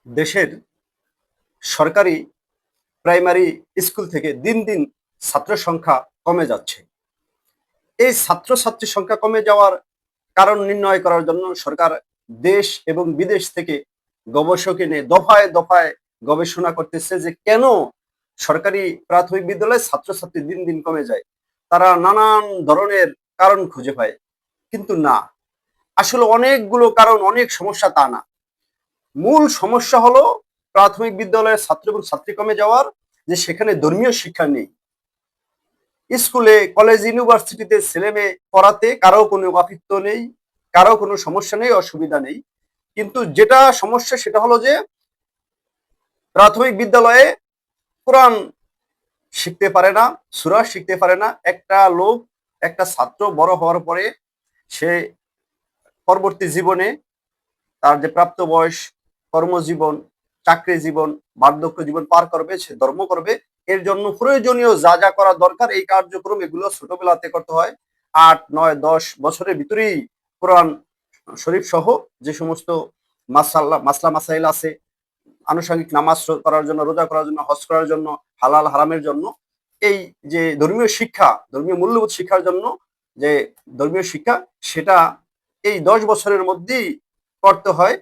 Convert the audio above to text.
দেশের সরকারি primary school থেকে দিন দিন ছাত্র সংখ্যা কমে যাচ্ছে। এই ছাত্রছাত্রীর সংখ্যা কমে যাওয়ার কারণ নির্ণয় করার জন্য সরকার দেশ এবং বিদেশ থেকে গবেষক এনে দফায় দফায় গবেষণা করতেছে যে কেন সরকারি প্রাথমিক বিদ্যালয়ে ছাত্রছাত্রী দিন দিন কমে যায়। তারা নানান ধরনের কারণ খুঁজে পায়, কিন্তু না, আসলে অনেকগুলো কারণ, অনেক সমস্যা তা না। মূল সমস্যা হলো প্রাথমিক বিদ্যালয়ের ছাত্র এবং ছাত্রী কমে যাওয়ার যে সেখানে ধর্মীয় শিক্ষা নেই। স্কুলে, কলেজ, ইউনিভার্সিটিতে ছেলে মেয়ে পড়াতে কারো কোনো অকৃত্য নেই, কারো কোনো সমস্যা নেই, অসুবিধা নেই। কিন্তু যেটা সমস্যা সেটা হলো যে প্রাথমিক বিদ্যালয়ে কোরআন শিখতে পারে না, সূরা শিখতে পারে না। একটা লোক, একটা ছাত্র বড় হওয়ার পরে সে পরবর্তী জীবনে তার যে প্রাপ্ত বয়স, কর্মজীবন, চাকরি জীবন, বার্ধক্য জীবন পার করবে, সে ধর্ম করবে। এর জন্য প্রয়োজনীয় যা যা করা দরকার এই কার্যক্রম এগুলো ছোটবেলাতে করতে হয়। ৮, ৯, ১০ বছরের ভিতরেই কোরআন শরীফ সহ যে সমস্ত মাসলা মাসাইল আছে, আনুষঙ্গিক নামাজ করার জন্য, রোজা করার জন্য, হজ করার জন্য, হালাল হারামের জন্য, এই যে ধর্মীয় শিক্ষা, ধর্মীয় মূল্যবোধ শিক্ষার জন্য যে ধর্মীয় শিক্ষা, সেটা এই ১০ বছরের মধ্যেই করতে হয়।